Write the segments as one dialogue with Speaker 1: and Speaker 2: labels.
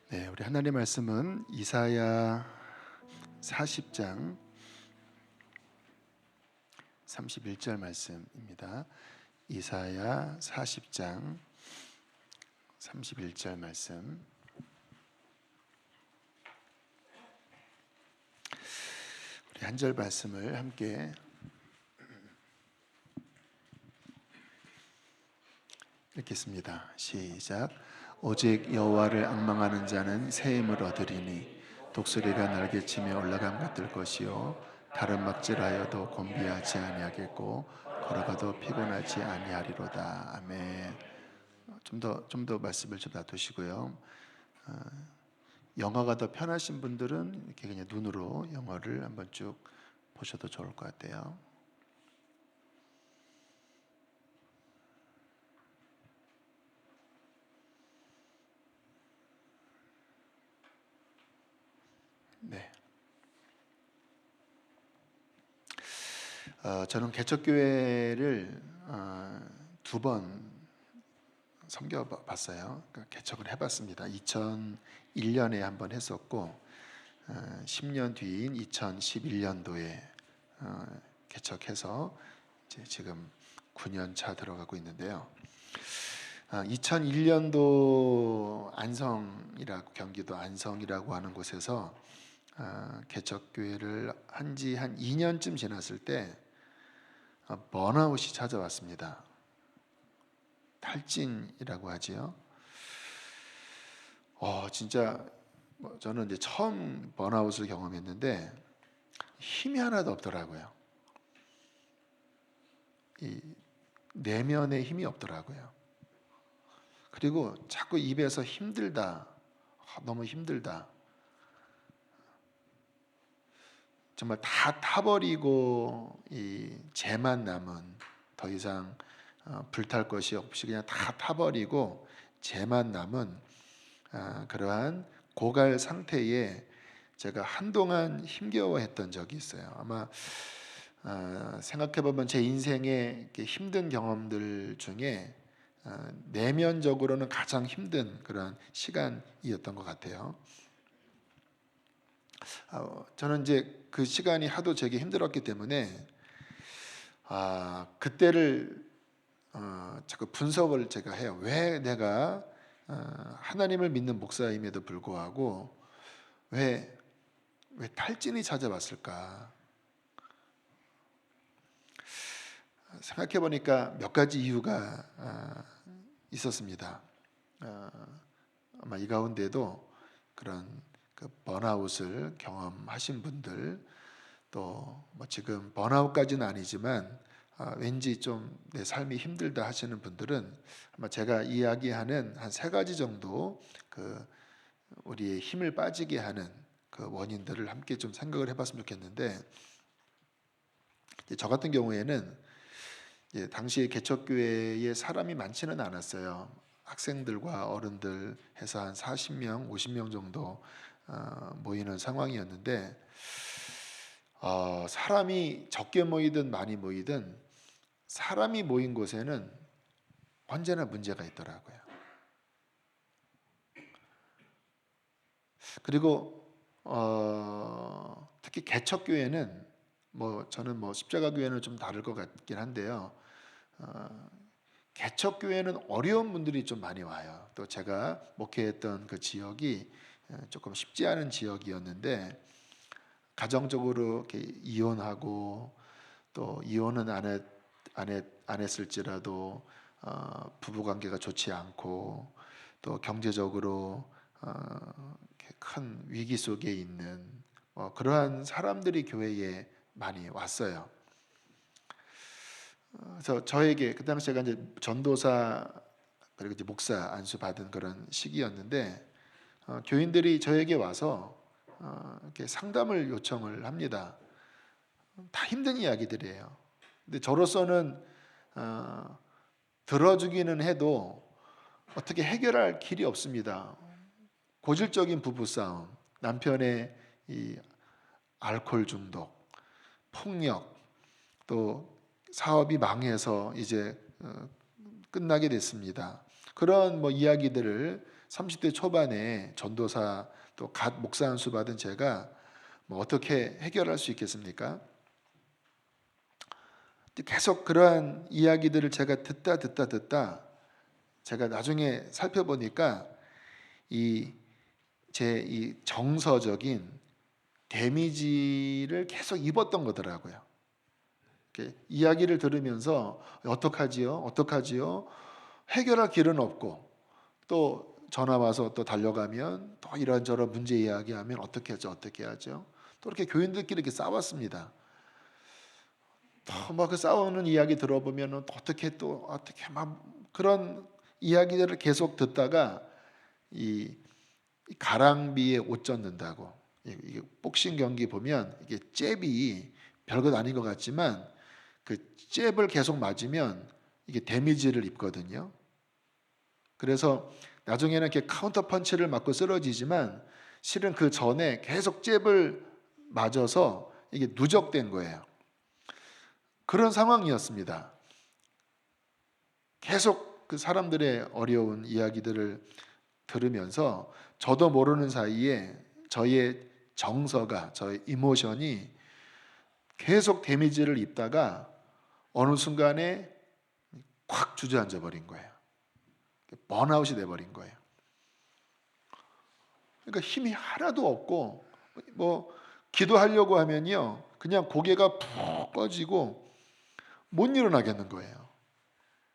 Speaker 1: 네, 우리 하나님 말씀은 이사야 40장 31절 말씀입니다. 이사야 40장 31절 말씀. 우리 한 절 말씀을 함께 읽겠습니다. 시작. 오직 여호와를 앙망하는 자는 새 힘을 얻으리니 독수리가 날개치며 올라감 같을 것이요 다른 막질하여도 곤비하지 아니하겠고 걸어가도 피곤하지 아니하리로다. 아멘. 좀 더 말씀을 좀 놔두시고요. 영어가 더 편하신 분들은 이렇게 그냥 눈으로 영어를 한번 쭉 보셔도 좋을 것 같아요. 네. 저는 개척교회를 2번 섬겨봤어요. 그러니까 개척을 해봤습니다. 2001년에 한번 했었고 10년 뒤인 2011년도에 개척해서 이제 지금 9년 차 들어가고 있는데요. 2001년도 안성이라고 경기도 안성이라고 하는 곳에서 개척교회를 한지 한 2년쯤 지났을 때 번아웃이 찾아왔습니다. 탈진이라고 하지요. 진짜 저는 이제 처음 번아웃을 경험했는데 힘이 하나도 없더라고요. 이 내면에 힘이 없더라고요. 그리고 자꾸 입에서 힘들다, 너무 힘들다. 정말 다 타버리고 이 재만 남은 더 이상 불탈 것이 없이 그냥 다 타버리고 재만 남은 그러한 고갈 상태에 제가 한동안 힘겨워했던 적이 있어요. 아마 생각해보면 제 인생의 힘든 경험들 중에 내면적으로는 가장 힘든 그런 시간이었던 것 같아요. 저는 이제 그 시간이 하도 제게 힘들었기 때문에 그때를 자꾸 분석을 제가 해요. 왜 내가 하나님을 믿는 목사임에도 불구하고 왜 탈진이 찾아왔을까? 생각해 보니까 몇 가지 이유가 있었습니다. 아마 이 가운데도 그런 그 번아웃을 경험하신 분들 또 뭐 지금 번아웃까지는 아니지만 왠지 좀 내 삶이 힘들다 하시는 분들은 아마 제가 이야기하는 한 3가지 정도 그 우리의 힘을 빠지게 하는 그 원인들을 함께 좀 생각을 해봤으면 좋겠는데, 저 같은 경우에는 당시 개척교회에 사람이 많지는 않았어요. 학생들과 어른들 해서 한 40명, 50명 정도 모이는 상황이었는데 사람이 적게 모이든 많이 모이든 사람이 모인 곳에는 언제나 문제가 있더라고요. 그리고 특히 개척교회는 저는 십자가교회는 좀 다를 것 같긴 한데요. 개척교회는 어려운 분들이 좀 많이 와요. 또 제가 목회했던 그 지역이 조금 쉽지 않은 지역이었는데 가정적으로 이렇게 이혼하고 또 이혼은 안 했을지라도 부부 관계가 좋지 않고 또 경제적으로 큰 위기 속에 있는 그러한 사람들이 교회에 많이 왔어요. 그래서 저에게 그 당시 제가 이제 전도사 그리고 이제 목사 안수 받은 그런 시기였는데 교인들이 저에게 와서 이렇게 상담을 요청을 합니다. 다 힘든 이야기들이에요. 근데 저로서는 들어주기는 해도 어떻게 해결할 길이 없습니다. 고질적인 부부싸움, 남편의 이 알코올 중독, 폭력, 또 사업이 망해서 이제 끝나게 됐습니다. 그런 이야기들을 30대 초반에 전도사 또 갓 목사 안수 받은 제가 뭐 어떻게 해결할 수 있겠습니까? 계속 그러한 이야기들을 제가 듣다 제가 나중에 살펴보니까 이 정서적인 데미지를 계속 입었던 거더라고요. 이야기를 들으면서 어떡하지요? 해결할 길은 없고, 또 전화 와서 또 달려가면 또 이런저런 문제 이야기하면 어떻게 하죠? 또 이렇게 교인들끼리 이렇게 싸웠습니다. 또 막 그 싸우는 이야기 들어보면 어떻게 막 그런 이야기들을 계속 듣다가 이 가랑비에 옷 젖는다고, 이게 복싱 경기 보면 이게 잽이 별것 아닌 것 같지만 그 잽을 계속 맞으면 이게 데미지를 입거든요. 그래서 나중에는 이렇게 카운터 펀치를 맞고 쓰러지지만 실은 그 전에 계속 잽을 맞아서 이게 누적된 거예요. 그런 상황이었습니다. 계속 그 사람들의 어려운 이야기들을 들으면서 저도 모르는 사이에 저의 정서가, 저의 이모션이 계속 데미지를 입다가 어느 순간에 확 주저앉아 버린 거예요. 번아웃이 돼 버린 거예요. 그러니까 힘이 하나도 없고, 뭐 기도하려고 하면요 그냥 고개가 푹 꺼지고 못 일어나겠는 거예요.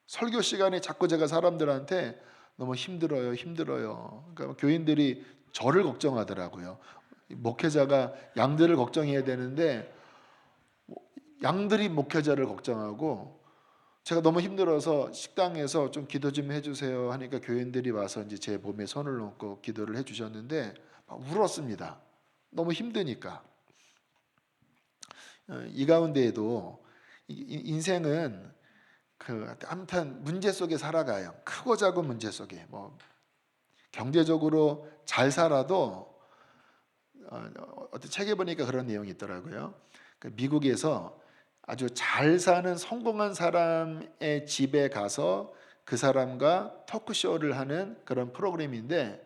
Speaker 1: 설교 시간에 자꾸 제가 사람들한테 너무 힘들어요. 그러니까 교인들이 저를 걱정하더라고요. 목회자가 양들을 걱정해야 되는데 양들이 목회자를 걱정하고, 제가 너무 힘들어서 식당에서 좀 기도 좀 해주세요 하니까 교인들이 와서 이제 제 몸에 손을 놓고 기도를 해주셨는데 막 울었습니다. 너무 힘드니까. 이 가운데에도 인생은 아무튼 문제 속에 살아가요. 크고 작은 문제 속에, 뭐 경제적으로 잘 살아도 어떤 책에 보니까 그런 내용이 있더라고요. 미국에서 아주 잘 사는 성공한 사람의 집에 가서 그 사람과 토크쇼를 하는 그런 프로그램인데,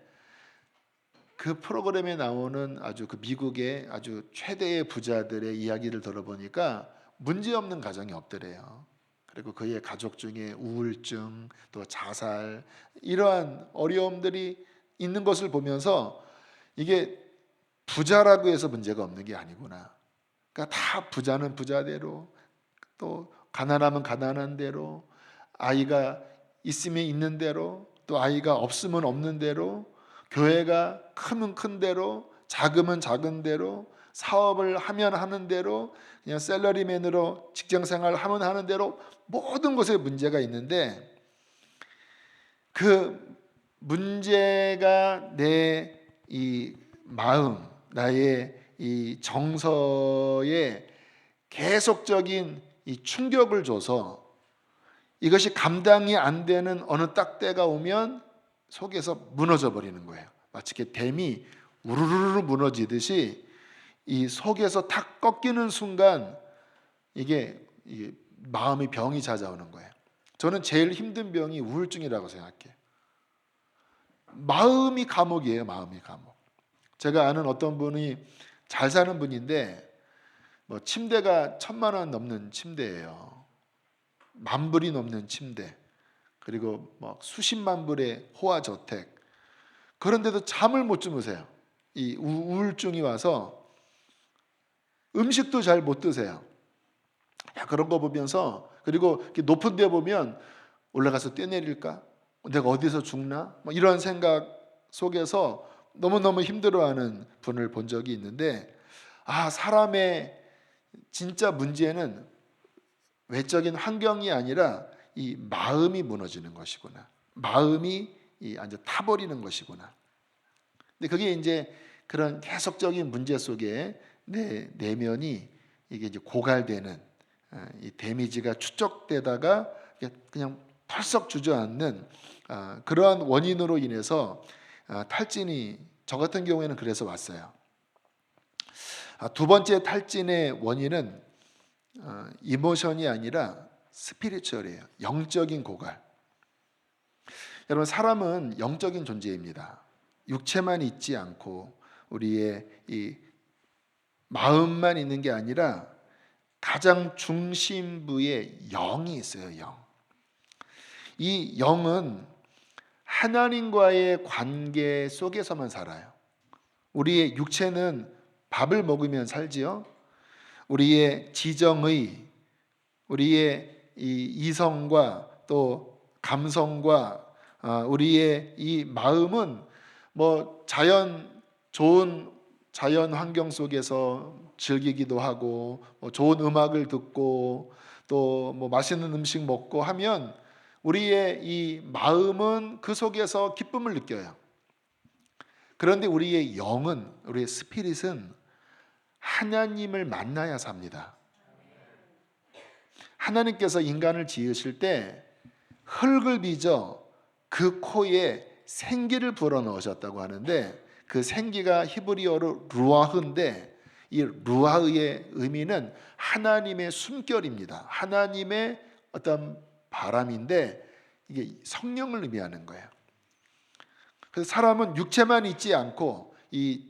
Speaker 1: 그 프로그램에 나오는 아주 그 미국의 아주 최대의 부자들의 이야기를 들어보니까 문제없는 가정이 없더래요. 그리고 그의 가족 중에 우울증, 또 자살, 이러한 어려움들이 있는 것을 보면서 이게 부자라고 해서 문제가 없는 게 아니구나. 그러니까 다 부자는 부자대로, 또 가난하면 가난한 대로, 아이가 있으면 있는 대로, 또 아이가 없으면 없는 대로, 교회가 크면 큰 대로, 작으면 작은 대로, 사업을 하면 하는 대로, 그냥 샐러리맨으로 직장생활 하면 하는 대로 모든 것에 문제가 있는데, 그 문제가 내 이 마음, 나의 이 정서에 계속적인 이 충격을 줘서 이것이 감당이 안 되는 어느 딱 때가 오면 속에서 무너져 버리는 거예요. 마치 이렇게 댐이 우르르르 무너지듯이 이 속에서 탁 꺾이는 순간 이게 마음의 병이 찾아오는 거예요. 저는 제일 힘든 병이 우울증이라고 생각해요. 마음이 감옥이에요. 마음이 감옥. 제가 아는 어떤 분이 잘 사는 분인데 뭐 침대가 1,000만 원 넘는 침대예요. 10,000불이 넘는 침대. 그리고 뭐 수십만 불의 호화 저택. 그런데도 잠을 못 주무세요. 이 우울증이 와서 음식도 잘 못 드세요. 그런 거 보면서, 그리고 높은 데 보면 올라가서 뛰어내릴까? 내가 어디서 죽나? 뭐 이런 생각 속에서 너무너무 힘들어하는 분을 본 적이 있는데, 사람의 진짜 문제는 외적인 환경이 아니라 이 마음이 무너지는 것이구나. 마음이 완전 타버리는 것이구나. 근데 그게 이제 그런 계속적인 문제 속에 내 내면이 이게 이제 고갈되는, 이 데미지가 축적되다가 그냥 펄썩 주저앉는 그러한 원인으로 인해서 탈진이, 저 같은 경우에는 그래서 왔어요. 두 번째 탈진의 원인은 이모션이 아니라 스피리추얼이에요. 영적인 고갈. 여러분, 사람은 영적인 존재입니다. 육체만 있지 않고 우리의 이 마음만 있는 게 아니라 가장 중심부에 영이 있어요. 영. 이 영은 하나님과의 관계 속에서만 살아요. 우리의 육체는 밥을 먹으면 살지요. 우리의 지정의, 우리의 이 이성과 또 감성과 우리의 이 마음은 뭐 좋은 자연 환경 속에서 즐기기도 하고 좋은 음악을 듣고 또 뭐 맛있는 음식 먹고 하면 우리의 이 마음은 그 속에서 기쁨을 느껴요. 그런데 우리의 영은, 우리의 스피릿은 하나님을 만나야 삽니다. 하나님께서 인간을 지으실 때 흙을 빚어 그 코에 생기를 불어 넣으셨다고 하는데, 그 생기가 히브리어로 루아흐인데, 이 루아흐의 의미는 하나님의 숨결입니다. 하나님의 어떤 바람인데 이게 성령을 의미하는 거예요. 그래서 사람은 육체만 있지 않고 이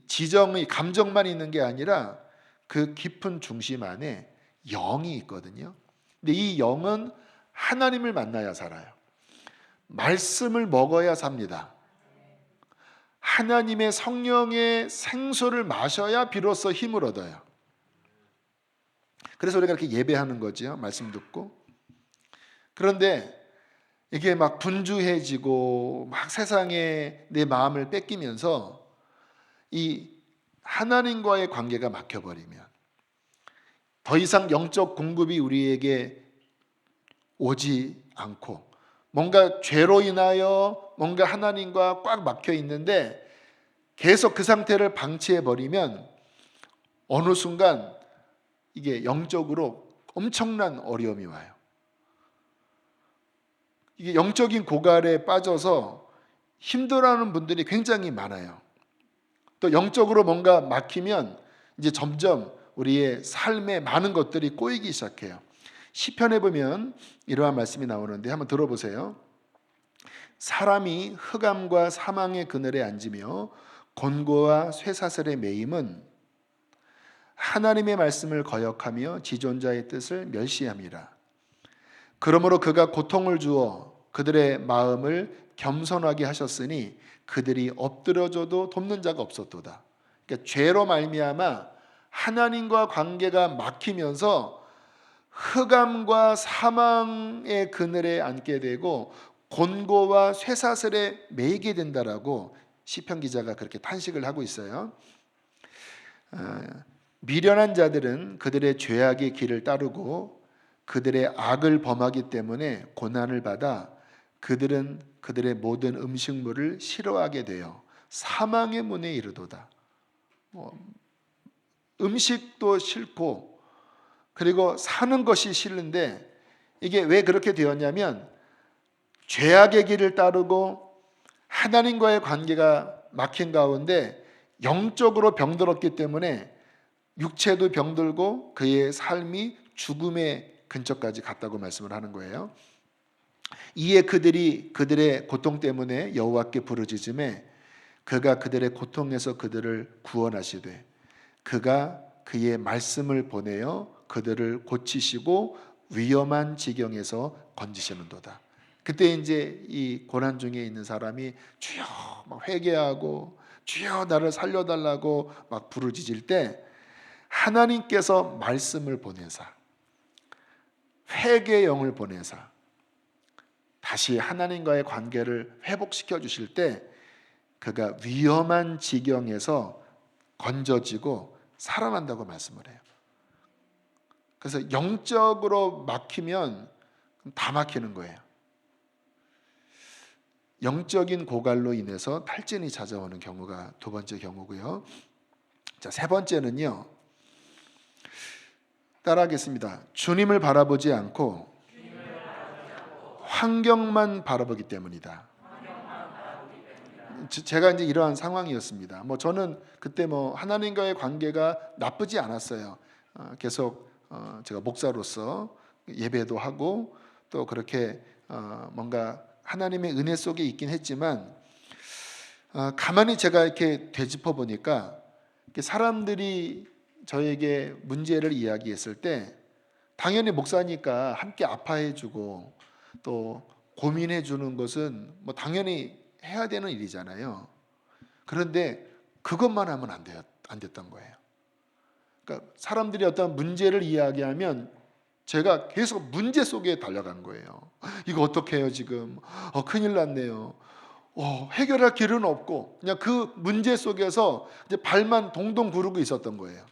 Speaker 1: 지정의 감정만 있는 게 아니라 그 깊은 중심 안에 영이 있거든요. 근데 이 영은 하나님을 만나야 살아요. 말씀을 먹어야 삽니다. 하나님의 성령의 생수를 마셔야 비로소 힘을 얻어요. 그래서 우리가 이렇게 예배하는 거죠. 말씀 듣고. 그런데 이게 막 분주해지고 막 세상에 내 마음을 뺏기면서 이 하나님과의 관계가 막혀버리면 더 이상 영적 공급이 우리에게 오지 않고 뭔가 죄로 인하여 뭔가 하나님과 꽉 막혀 있는데 계속 그 상태를 방치해 버리면 어느 순간 이게 영적으로 엄청난 어려움이 와요. 이게 영적인 고갈에 빠져서 힘들어하는 분들이 굉장히 많아요. 또 영적으로 뭔가 막히면 이제 점점 우리의 삶에 많은 것들이 꼬이기 시작해요. 시편에 보면 이러한 말씀이 나오는데 한번 들어보세요. 사람이 흑암과 사망의 그늘에 앉으며 곤고와 쇠사슬에 매임은 하나님의 말씀을 거역하며 지존자의 뜻을 멸시함이라. 그러므로 그가 고통을 주어 그들의 마음을 겸손하게 하셨으니 그들이 엎드려져도 돕는 자가 없었도다. 그러니까 죄로 말미암아 하나님과 관계가 막히면서 흑암과 사망의 그늘에 앉게 되고 곤고와 쇠사슬에 매이게 된다라고 시편 기자가 그렇게 탄식을 하고 있어요. 미련한 자들은 그들의 죄악의 길을 따르고 그들의 악을 범하기 때문에 고난을 받아 그들은 그들의 모든 음식물을 싫어하게 되어 사망의 문에 이르도다. 음식도 싫고 그리고 사는 것이 싫은데 이게 왜 그렇게 되었냐면 죄악의 길을 따르고 하나님과의 관계가 막힌 가운데 영적으로 병들었기 때문에 육체도 병들고 그의 삶이 죽음의 근처까지 갔다고 말씀을 하는 거예요. 이에 그들이 그들의 고통 때문에 여호와께 부르짖음에 그가 그들의 고통에서 그들을 구원하시되 그가 그의 말씀을 보내어 그들을 고치시고 위험한 지경에서 건지시는도다. 그때 이제 이 고난 중에 있는 사람이 주여 막 회개하고 주여 나를 살려달라고 막 부르짖을 때 하나님께서 말씀을 보내사 회개의 영을 보내사 다시 하나님과의 관계를 회복시켜 주실 때 그가 위험한 지경에서 건져지고 살아난다고 말씀을 해요. 그래서 영적으로 막히면 다 막히는 거예요. 영적인 고갈로 인해서 탈진이 찾아오는 경우가 두 번째 경우고요. 자, 세 번째는요. 따라하겠습니다. 주님을 바라보지 않고 환경만 바라보기 때문이다. 제가 이제 이러한 상황이었습니다. 뭐 저는 그때 뭐 하나님과의 관계가 나쁘지 않았어요. 계속 제가 목사로서 예배도 하고 또 그렇게 뭔가 하나님의 은혜 속에 있긴 했지만 가만히 제가 이렇게 되짚어 보니까 사람들이 저에게 문제를 이야기했을 때 당연히 목사니까 함께 아파해 주고 또 고민해 주는 것은 뭐 당연히 해야 되는 일이잖아요. 그런데 그것만 하면 안 됐던 거예요. 그러니까 사람들이 어떤 문제를 이야기하면 제가 계속 문제 속에 달려간 거예요. 이거 어떻게 해요 지금? 큰일 났네요. 해결할 길은 없고 그냥 그 문제 속에서 이제 발만 동동 구르고 있었던 거예요.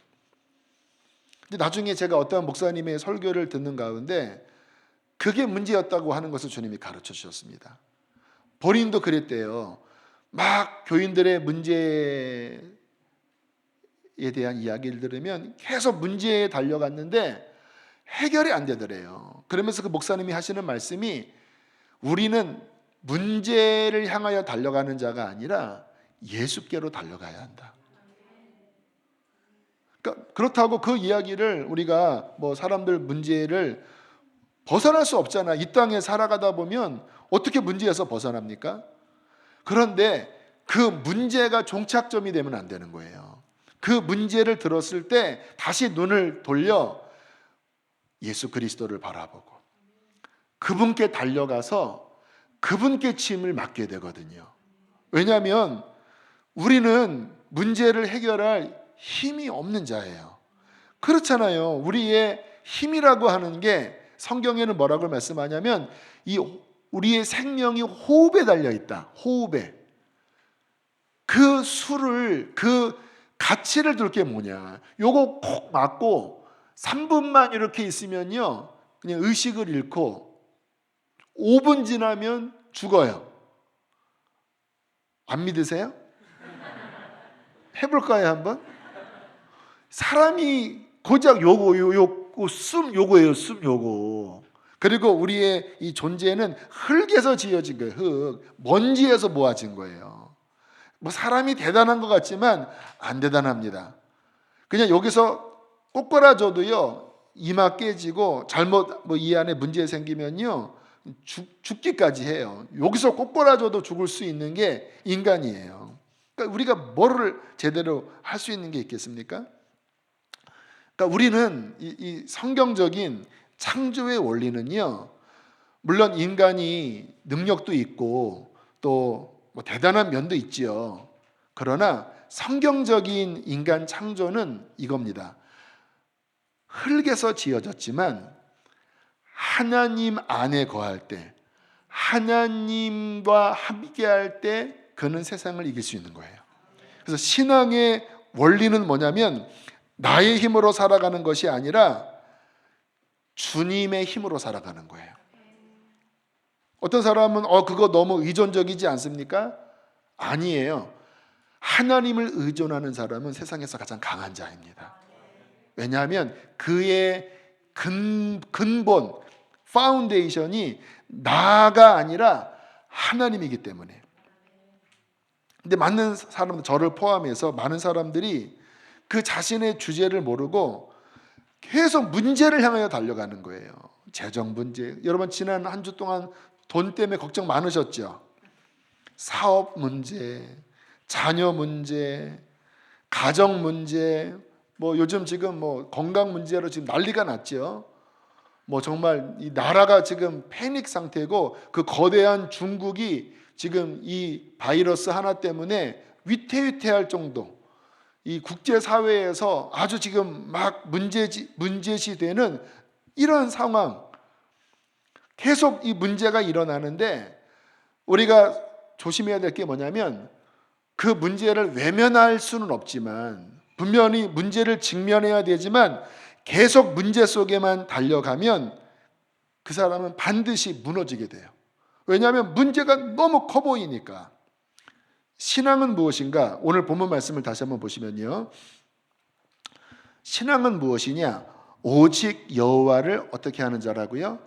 Speaker 1: 근데 나중에 제가 어떤 목사님의 설교를 듣는 가운데 그게 문제였다고 하는 것을 주님이 가르쳐 주셨습니다. 본인도 그랬대요. 막 교인들의 문제에 대한 이야기를 들으면 계속 문제에 달려갔는데 해결이 안 되더래요. 그러면서 그 목사님이 하시는 말씀이 우리는 문제를 향하여 달려가는 자가 아니라 예수께로 달려가야 한다. 그러니까 그렇다고 그 이야기를 우리가 뭐 사람들 문제를 벗어날 수 없잖아. 이 땅에 살아가다 보면 어떻게 문제에서 벗어납니까? 그런데 그 문제가 종착점이 되면 안 되는 거예요. 그 문제를 들었을 때 다시 눈을 돌려 예수 그리스도를 바라보고 그분께 달려가서 그분께 짐을 맡게 되거든요. 왜냐하면 우리는 문제를 해결할 힘이 없는 자예요. 그렇잖아요. 우리의 힘이라고 하는 게 성경에는 뭐라고 말씀하냐면 우리의 생명이 호흡에 달려 있다. 호흡에. 그 수를 그 가치를 둘 게 뭐냐. 요거 콕 맞고 3분만 이렇게 있으면요 그냥 의식을 잃고 5분 지나면 죽어요. 안 믿으세요? 해볼까요 한번? 사람이 고작 숨 요거예요. 숨 요거. 그리고 우리의 이 존재는 흙에서 지어진 거예요. 흙, 먼지에서 모아진 거예요. 뭐 사람이 대단한 것 같지만 안 대단합니다. 그냥 여기서 꼬꾸라져도요 이마 깨지고 잘못 뭐 이 안에 문제 생기면요 죽기까지 해요. 여기서 꼬꾸라져도 죽을 수 있는 게 인간이에요. 그러니까 우리가 뭐를 제대로 할 수 있는 게 있겠습니까? 그러니까 우리는 이 성경적인 창조의 원리는요 물론 인간이 능력도 있고 또 뭐 대단한 면도 있지요. 그러나 성경적인 인간 창조는 이겁니다. 흙에서 지어졌지만 하나님 안에 거할 때 하나님과 함께할 때 그는 세상을 이길 수 있는 거예요. 그래서 신앙의 원리는 뭐냐면 나의 힘으로 살아가는 것이 아니라 주님의 힘으로 살아가는 거예요. 어떤 사람은 그거 너무 의존적이지 않습니까? 아니에요. 하나님을 의존하는 사람은 세상에서 가장 강한 자입니다. 왜냐하면 그의 근본, 파운데이션이 나가 아니라 하나님이기 때문에. 근데 많은 사람들, 저를 포함해서 많은 사람들이 그 자신의 주제를 모르고 계속 문제를 향하여 달려가는 거예요. 재정 문제. 여러분 지난 한 주 동안 돈 때문에 걱정 많으셨죠? 사업 문제, 자녀 문제, 가정 문제, 뭐 요즘 지금 뭐 건강 문제로 지금 난리가 났죠. 뭐 정말 이 나라가 지금 패닉 상태고 그 거대한 중국이 지금 이 바이러스 하나 때문에 위태위태할 정도, 이 국제사회에서 아주 지금 막 문제시되는 이런 상황, 계속 이 문제가 일어나는데 우리가 조심해야 될 게 뭐냐면 그 문제를 외면할 수는 없지만 분명히 문제를 직면해야 되지만 계속 문제 속에만 달려가면 그 사람은 반드시 무너지게 돼요. 왜냐하면 문제가 너무 커 보이니까. 신앙은 무엇인가? 오늘 본문 말씀을 다시 한번 보시면요. 신앙은 무엇이냐? 오직 여호와를 어떻게 하는 자라고요?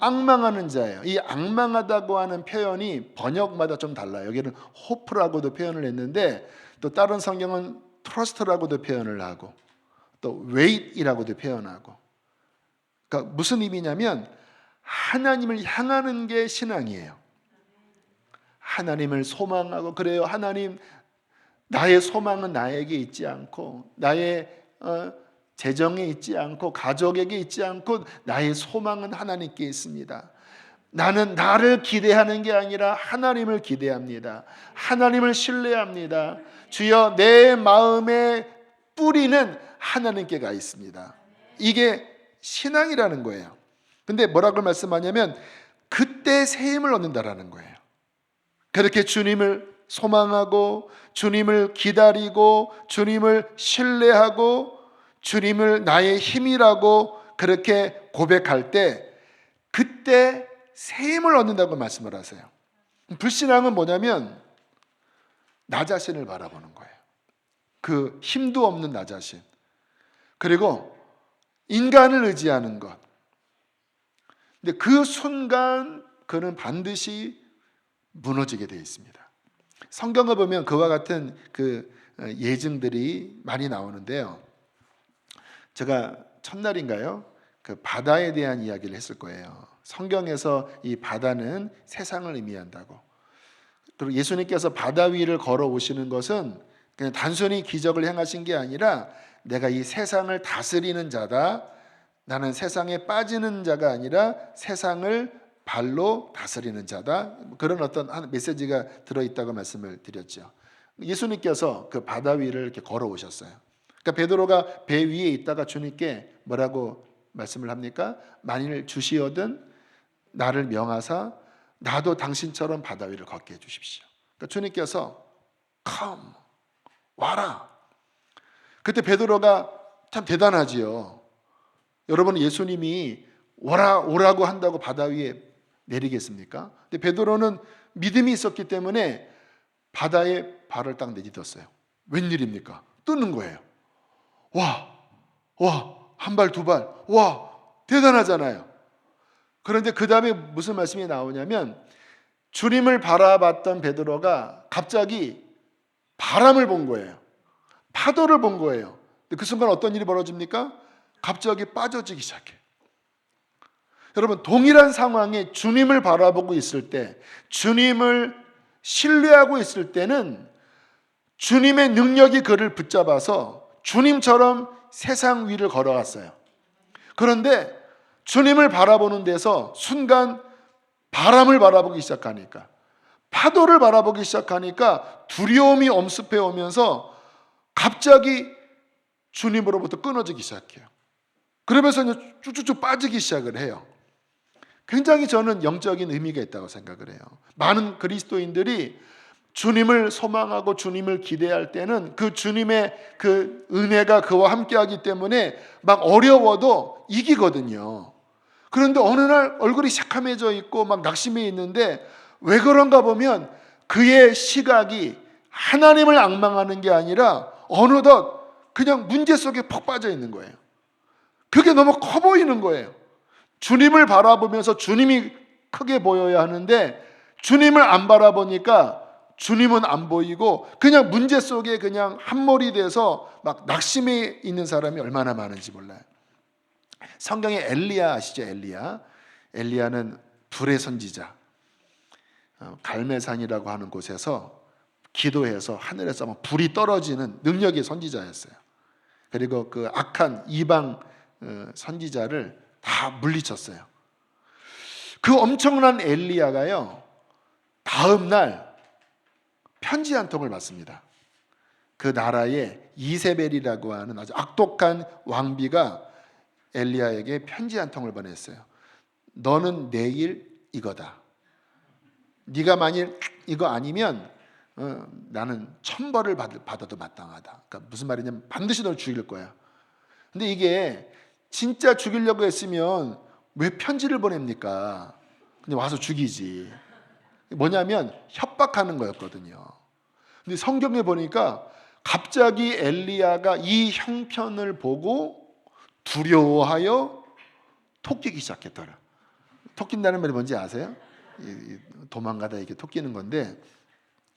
Speaker 1: 앙망하는 자예요. 이 앙망하다고 하는 표현이 번역마다 좀 달라요. 여기는 호프라고도 표현을 했는데 또 다른 성경은 트러스트라고도 표현을 하고 또 웨이트이라고도 표현하고. 그러니까 무슨 의미냐면 하나님을 향하는 게 신앙이에요. 하나님을 소망하고 그래요. 하나님, 나의 소망은 나에게 있지 않고 나의 재정에 있지 않고 가족에게 있지 않고 나의 소망은 하나님께 있습니다. 나는 나를 기대하는 게 아니라 하나님을 기대합니다. 하나님을 신뢰합니다. 주여, 내 마음의 뿌리는 하나님께 가 있습니다. 이게 신앙이라는 거예요. 근데 뭐라고 말씀하냐면 그때 새 힘을 얻는다라는 거예요. 그렇게 주님을 소망하고 주님을 기다리고 주님을 신뢰하고 주님을 나의 힘이라고 그렇게 고백할 때 그때 새 힘을 얻는다고 말씀을 하세요. 불신앙은 뭐냐면 나 자신을 바라보는 거예요. 그 힘도 없는 나 자신. 그리고 인간을 의지하는 것. 근데 그 순간 그는 반드시 무너지게 되어 있습니다. 성경을 보면 그와 같은 그 예증들이 많이 나오는데요. 제가 첫날인가요? 그 바다에 대한 이야기를 했을 거예요. 성경에서 이 바다는 세상을 의미한다고. 그리고 예수님께서 바다 위를 걸어오시는 것은 그냥 단순히 기적을 행하신 게 아니라 내가 이 세상을 다스리는 자다. 나는 세상에 빠지는 자가 아니라 세상을 발로 다스리는 자다. 그런 어떤 한 메시지가 들어있다고 말씀을 드렸죠. 예수님께서 그 바다 위를 이렇게 걸어오셨어요. 그러니까 베드로가 배 위에 있다가 주님께 뭐라고 말씀을 합니까? 만일 주시어든 나를 명하사 나도 당신처럼 바다 위를 걷게 해주십시오. 그러니까 주님께서 come, 와라. 그때 베드로가 참 대단하지요. 여러분, 예수님이 오라고 한다고 바다 위에 내리겠습니까? 근데 베드로는 믿음이 있었기 때문에 바다에 발을 딱 내딛었어요. 웬일입니까? 뜨는 거예요. 와, 한 발, 두 발, 와, 대단하잖아요. 그런데 그 다음에 무슨 말씀이 나오냐면 주님을 바라봤던 베드로가 갑자기 바람을 본 거예요. 파도를 본 거예요. 근데 그 순간 어떤 일이 벌어집니까? 갑자기 빠져지기 시작해요. 여러분, 동일한 상황에 주님을 바라보고 있을 때, 주님을 신뢰하고 있을 때는 주님의 능력이 그를 붙잡아서 주님처럼 세상 위를 걸어갔어요. 그런데 주님을 바라보는 데서 순간 바람을 바라보기 시작하니까, 파도를 바라보기 시작하니까 두려움이 엄습해 오면서 갑자기 주님으로부터 끊어지기 시작해요. 그러면서 쭉쭉쭉 빠지기 시작을 해요. 굉장히 저는 영적인 의미가 있다고 생각을 해요. 많은 그리스도인들이 주님을 소망하고 주님을 기대할 때는 그 주님의 그 은혜가 그와 함께하기 때문에 막 어려워도 이기거든요. 그런데 어느 날 얼굴이 새카매져 있고 막 낙심해 있는데 왜 그런가 보면 그의 시각이 하나님을 앙망하는 게 아니라 어느덧 그냥 문제 속에 푹 빠져 있는 거예요. 그게 너무 커 보이는 거예요. 주님을 바라보면서 주님이 크게 보여야 하는데 주님을 안 바라보니까 주님은 안 보이고 그냥 문제 속에 그냥 함몰이 돼서 막 낙심해 있는 사람이 얼마나 많은지 몰라요. 성경에 엘리야 아시죠? 엘리야는 불의 선지자. 갈멜산이라고 하는 곳에서 기도해서 하늘에서 막 불이 떨어지는 능력의 선지자였어요. 그리고 그 악한 이방 선지자를 다 물리쳤어요. 그 엄청난 엘리야가요, 다음 날 편지 한 통을 받습니다. 그 나라의 이세벨이라고 하는 아주 악독한 왕비가 엘리야에게 편지 한 통을 보냈어요. 너는 내일 이거다. 네가 만일 이거 아니면 나는 천벌을 받아도 마땅하다. 그러니까 무슨 말이냐면 반드시 널 죽일 거야. 근데 이게 진짜 죽이려고 했으면 왜 편지를 보냅니까? 그냥 와서 죽이지. 뭐냐면 협박하는 거였거든요. 근데 성경에 보니까 갑자기 엘리야가 이 형편을 보고 두려워하여 토끼기 시작했더라. 토낀다는 말이 뭔지 아세요? 도망가다 이렇게 토끼는 건데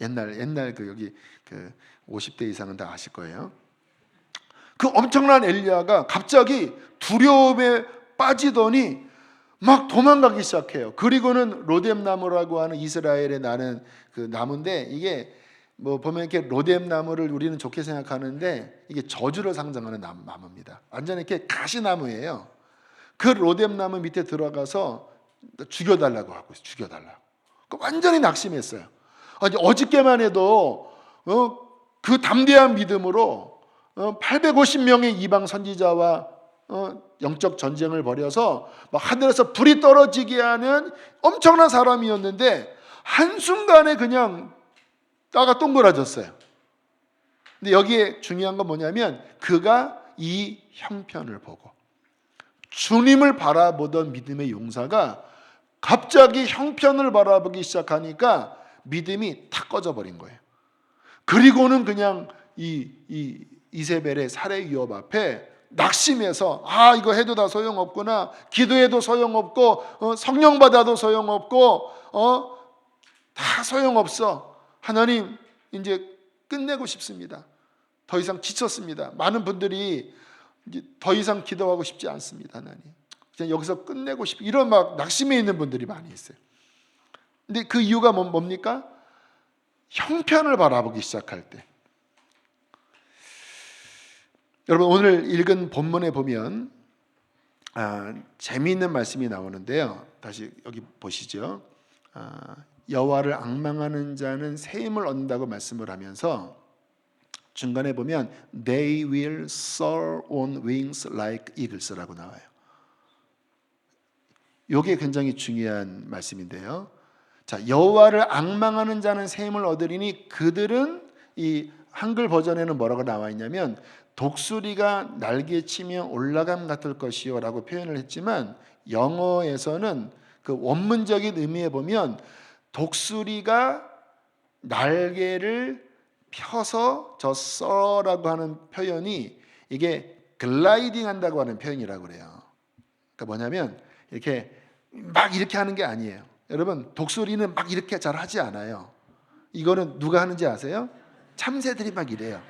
Speaker 1: 옛날 그 여기 그 50대 이상은 다 아실 거예요. 그 엄청난 엘리야가 갑자기 두려움에 빠지더니 막 도망가기 시작해요. 그리고는 로뎀나무라고 하는 이스라엘에 나는 그 나무인데, 이게 뭐 보면 이렇게 로뎀나무를 우리는 좋게 생각하는데 이게 저주를 상징하는 나무입니다. 완전 이렇게 가시나무예요. 그 로뎀나무 밑에 들어가서 죽여달라고 하고 있어요. 죽여달라고. 완전히 낙심했어요. 아니, 어저께만 해도 그 담대한 믿음으로 850명의 이방 선지자와 영적 전쟁을 벌여서 막 하늘에서 불이 떨어지게 하는 엄청난 사람이었는데 한순간에 그냥 따가 동그라졌어요. 근데 여기에 중요한 건 뭐냐면 그가 이 형편을 보고, 주님을 바라보던 믿음의 용사가 갑자기 형편을 바라보기 시작하니까 믿음이 탁 꺼져버린 거예요. 그리고는 그냥 이세벨의 살해 위협 앞에 낙심해서, 이거 해도 다 소용없구나, 기도해도 소용없고 성령 받아도 소용없고 다 소용없어. 하나님, 이제 끝내고 싶습니다. 더 이상 지쳤습니다. 많은 분들이 이제 더 이상 기도하고 싶지 않습니다. 하나님, 그냥 여기서 끝내고 싶, 이런 막 낙심해 있는 분들이 많이 있어요. 근데 그 이유가 뭡니까? 형편을 바라보기 시작할 때. 여러분, 오늘 읽은 본문에 보면 재미있는 말씀이 나오는데요. 다시 여기 보시죠. 여호와를 앙망하는 자는 새 힘을 얻는다고 말씀을 하면서 중간에 보면 They will soar on wings like eagles라고 나와요. 이게 굉장히 중요한 말씀인데요. 자, 여호와를 앙망하는 자는 새 힘을 얻으리니, 그들은, 이 한글 버전에는 뭐라고 나와 있냐면 독수리가 날개치며 올라감 같을 것이요 라고 표현을 했지만, 영어에서는 그 원문적인 의미에 보면 독수리가 날개를 펴서, 저 soar라고 하는 표현이 이게 글라이딩 한다고 하는 표현이라고 그래요. 그러니까 뭐냐면 이렇게 막 이렇게 하는 게 아니에요. 여러분, 독수리는 막 이렇게 잘 하지 않아요. 이거는 누가 하는지 아세요? 참새들이 막 이래요.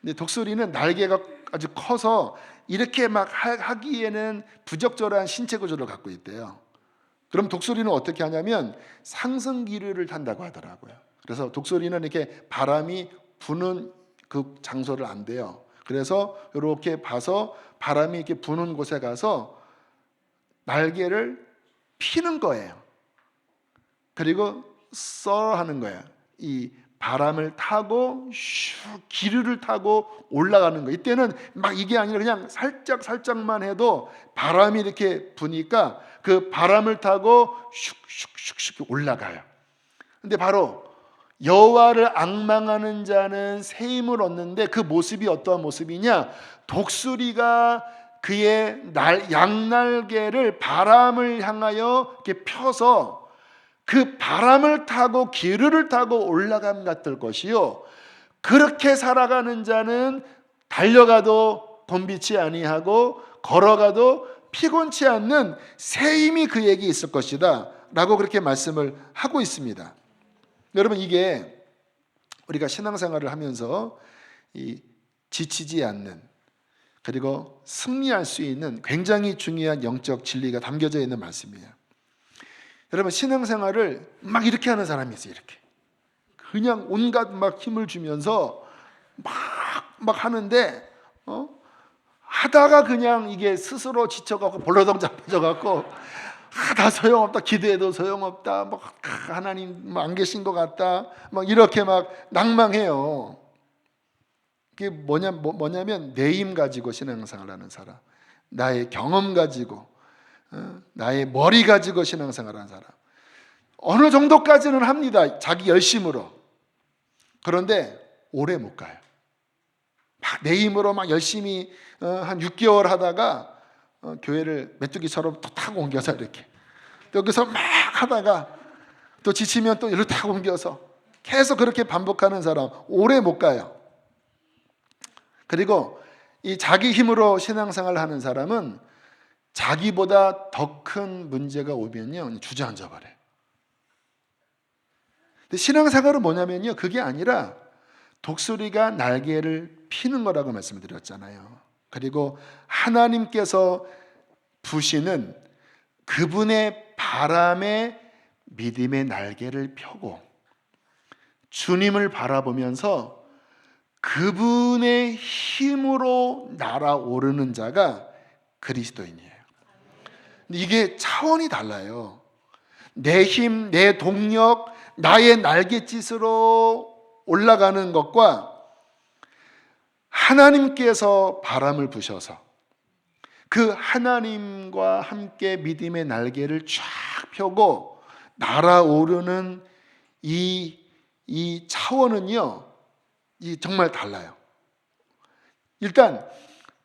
Speaker 1: 근데 독수리는 날개가 아주 커서 이렇게 막 하기에는 부적절한 신체 구조를 갖고 있대요. 그럼 독수리는 어떻게 하냐면 상승기류를 탄다고 하더라고요. 그래서 독수리는 이렇게 바람이 부는 그 장소를 안 돼요. 그래서 이렇게 봐서 바람이 이렇게 부는 곳에 가서 날개를 피는 거예요. 그리고 하는 거예요. 이 바람을 타고 기류를 타고 올라가는 거예요. 이때는 막 이게 아니라 그냥 살짝만 해도 바람이 이렇게 부니까 그 바람을 타고 슉슉슉슉 올라가요. 근데 바로 여호와를 앙망하는 자는 새 힘을 얻는데, 그 모습이 어떠한 모습이냐? 독수리가 그의 양날개를 바람을 향하여 이렇게 펴서 그 바람을 타고 기류를 타고 올라감 같을 것이요, 그렇게 살아가는 자는 달려가도 곤비치 아니하고 걸어가도 피곤치 않는 새 힘이 그에게 있을 것이다 라고 그렇게 말씀을 하고 있습니다. 여러분, 이게 우리가 신앙생활을 하면서 지치지 않는, 그리고 승리할 수 있는 굉장히 중요한 영적 진리가 담겨져 있는 말씀이에요. 여러분, 신앙생활을 막 이렇게 하는 사람이 있어요. 이렇게 그냥 온갖 막 힘을 주면서 막 하는데 하다가 그냥 이게 스스로 지쳐갖고 볼러덩 잡혀져갖고 다 소용없다, 기도해도 소용없다, 막 하나님 안 계신 것 같다, 막 이렇게 막 낭망해요. 그게 뭐냐면 내 힘 가지고 신앙생활을 하는 사람, 나의 경험 가지고, 나의 머리 가지고 신앙생활을 하는 사람, 어느 정도까지는 합니다, 자기 열심으로. 그런데 오래 못 가요. 막 내 힘으로 막 열심히 한 6개월 하다가 교회를 메뚜기처럼 또 타고 옮겨서 이렇게 여기서 막 하다가 또 지치면 또 이렇게 타고 옮겨서 계속 그렇게 반복하는 사람 오래 못 가요. 그리고 이 자기 힘으로 신앙생활을 하는 사람은 자기보다 더 큰 문제가 오면요 주저앉아 버려요. 근데 신앙생활은 뭐냐면요, 그게 아니라 독수리가 날개를 피는 거라고 말씀을 드렸잖아요. 그리고 하나님께서 부시는 그분의 바람에 믿음의 날개를 펴고 주님을 바라보면서 그분의 힘으로 날아오르는 자가 그리스도인이에요. 근데 이게 차원이 달라요. 내 힘, 내 동력, 나의 날갯짓으로 올라가는 것과 하나님께서 바람을 부셔서 그 하나님과 함께 믿음의 날개를 쫙 펴고 날아오르는 이 차원은요, 정말 달라요. 일단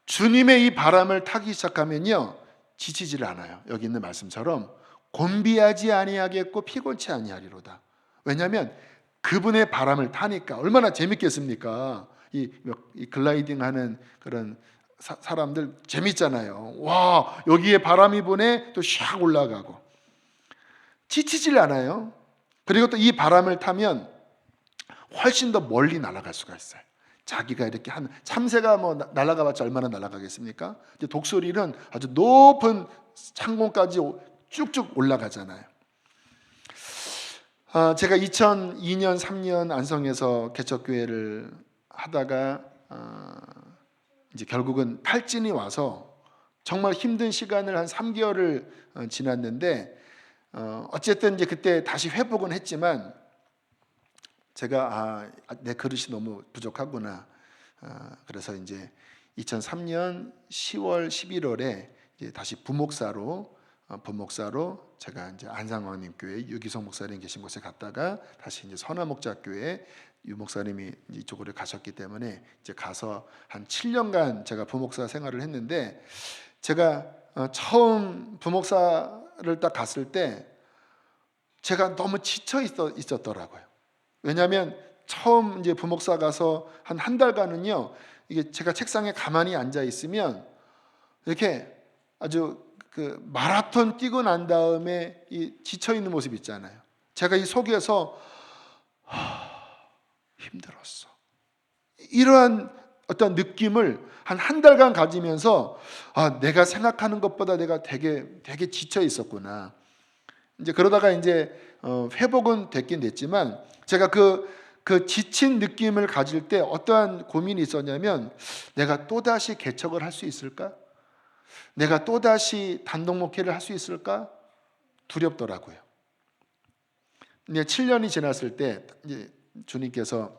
Speaker 1: 주님의 이 바람을 타기 시작하면요, 지치지를 않아요. 여기 있는 말씀처럼 곤비하지 아니하겠고 피곤치 아니하리로다. 왜냐하면 그분의 바람을 타니까 얼마나 재밌겠습니까? 이 글라이딩하는 그런 사람들 재밌잖아요. 와, 여기에 바람이 부네, 또 샥 올라가고 지치질 않아요. 그리고 또 이 바람을 타면 훨씬 더 멀리 날아갈 수가 있어요. 자기가 이렇게 한 참새가 뭐 날아가봤자 얼마나 날아가겠습니까? 이제 독수리는 아주 높은 창공까지 쭉쭉 올라가잖아요. 제가 2002년 3년 안성에서 개척교회를 하다가 이제 결국은 탈진이 와서 정말 힘든 시간을 한 3개월을 지났는데 어쨌든 이제 그때 다시 회복은 했지만 제가 내 그릇이 너무 부족하구나. 그래서 이제 2003년 10월 11월에 이제 다시 부목사로 제가 이제 안상왕님 교회 유기성 목사님 계신 곳에 갔다가 다시 이제 선화목자교회 유 목사님이 이쪽으로 가셨기 때문에 이제 가서 한 7년간 제가 부목사 생활을 했는데 제가 처음 부목사를 딱 갔을 때 제가 너무 지쳐 있었더라고요. 왜냐하면 처음 이제 부목사 가서 한 달간은요, 이게 제가 책상에 가만히 앉아 있으면 이렇게 아주 그 마라톤 뛰고 난 다음에 이 지쳐 있는 모습 있잖아요. 제가 이 속에서 힘들었어. 이러한 어떤 느낌을 한 달간 가지면서 내가 생각하는 것보다 내가 되게 지쳐 있었구나. 이제 그러다가 이제 회복은 됐긴 됐지만 제가 그 지친 느낌을 가질 때 어떠한 고민이 있었냐면 내가 또다시 개척을 할 수 있을까? 내가 또다시 단독 목회를 할 수 있을까? 두렵더라고요. 근데 7년이 지났을 때 이제 주님께서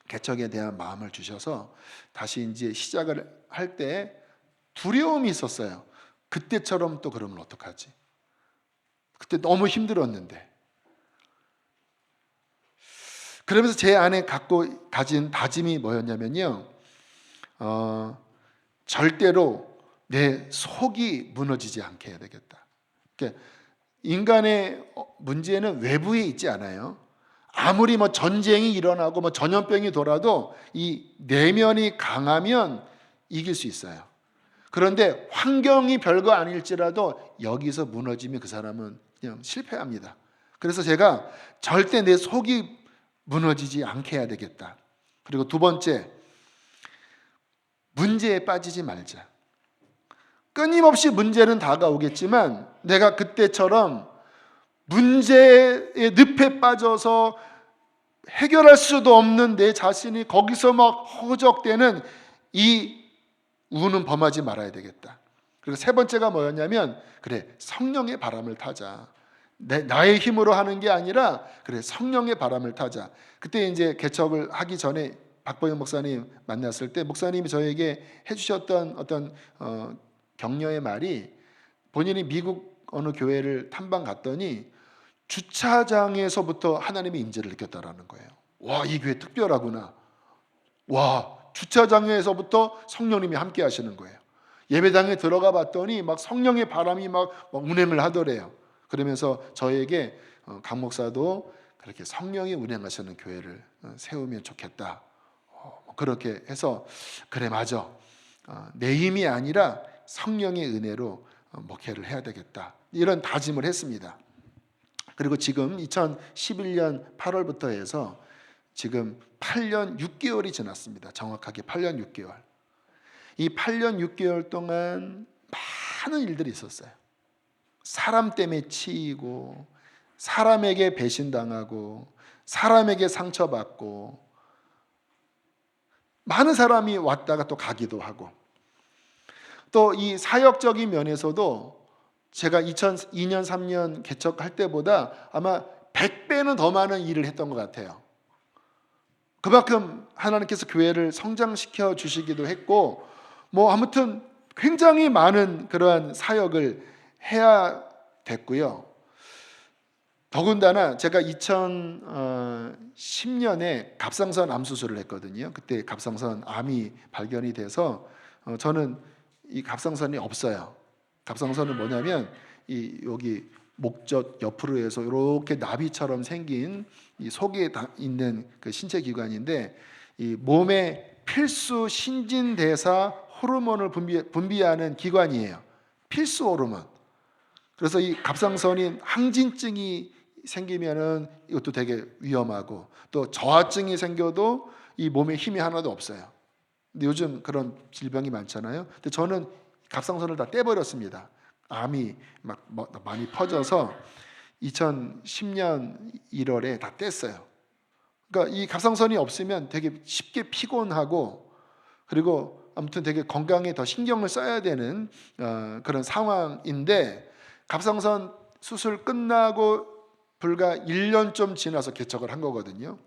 Speaker 1: 개척에 대한 마음을 주셔서 다시 이제 시작을 할 때 두려움이 있었어요. 그때처럼 또 그러면 어떡하지? 그때 너무 힘들었는데. 그러면서 제 안에 가진 다짐이 뭐였냐면요, 절대로 내 속이 무너지지 않게 해야 되겠다. 그러니까 인간의 문제는 외부에 있지 않아요. 아무리 뭐 전쟁이 일어나고 뭐 전염병이 돌아도 이 내면이 강하면 이길 수 있어요. 그런데 환경이 별거 아닐지라도 여기서 무너지면 그 사람은 그냥 실패합니다. 그래서 제가 절대 내 속이 무너지지 않게 해야 되겠다. 그리고 두 번째, 문제에 빠지지 말자. 끊임없이 문제는 다가오겠지만 내가 그때처럼 문제의 늪에 빠져서 해결할 수도 없는 내 자신이 거기서 막 허우적대는 이 우는 범하지 말아야 되겠다. 그리고 세 번째가 뭐였냐면 그래, 성령의 바람을 타자. 나의 힘으로 하는 게 아니라 그래, 성령의 바람을 타자. 그때 이제 개척을 하기 전에 박보영 목사님 만났을 때 목사님이 저에게 해주셨던 어떤 격려의 말이, 본인이 미국 어느 교회를 탐방 갔더니 주차장에서부터 하나님의 임재를 느꼈다라는 거예요. 와, 이 교회 특별하구나. 와, 주차장에서부터 성령님이 함께 하시는 거예요. 예배당에 들어가 봤더니 막 성령의 바람이 막 운행을 하더래요. 그러면서 저에게 강 목사도 그렇게 성령이 운행하시는 교회를 세우면 좋겠다. 그렇게 해서 그래, 맞아. 내 힘이 아니라 성령의 은혜로 목회를 해야 되겠다. 이런 다짐을 했습니다. 그리고 지금 2011년 8월부터 해서 지금 8년 6개월이 지났습니다. 정확하게 8년 6개월. 이 8년 6개월 동안 많은 일들이 있었어요. 사람 때문에 치이고 사람에게 배신당하고 사람에게 상처받고 많은 사람이 왔다가 또 가기도 하고, 또 이 사역적인 면에서도 제가 2002년 3년 개척할 때보다 아마 100배는 더 많은 일을 했던 것 같아요. 그만큼 하나님께서 교회를 성장시켜 주시기도 했고, 뭐 아무튼 굉장히 많은 그러한 사역을 해야 됐고요. 더군다나 제가 2010년에 갑상선 암 수술을 했거든요. 그때 갑상선 암이 발견이 돼서 저는 이 갑상선이 없어요. 갑상선은 뭐냐면 이 여기 목젖 옆으로 해서 이렇게 나비처럼 생긴 이 속에 있는 그 신체 기관인데, 이 몸의 필수 신진대사 호르몬을 분비하는 기관이에요. 필수 호르몬. 그래서 이 갑상선인 항진증이 생기면은 이것도 되게 위험하고, 또 저하증이 생겨도 이 몸에 힘이 하나도 없어요. 근데 요즘 그런 질병이 많잖아요. 근데 저는 갑상선을 다 떼버렸습니다. 암이 막 많이 퍼져서 2010년 1월에 다 뗐어요. 그러니까 이 갑상선이 없으면 되게 쉽게 피곤하고, 그리고 아무튼 되게 건강에 더 신경을 써야 되는 그런 상황인데, 갑상선 수술 끝나고 불과 1년 좀 지나서 개척을 한 거거든요.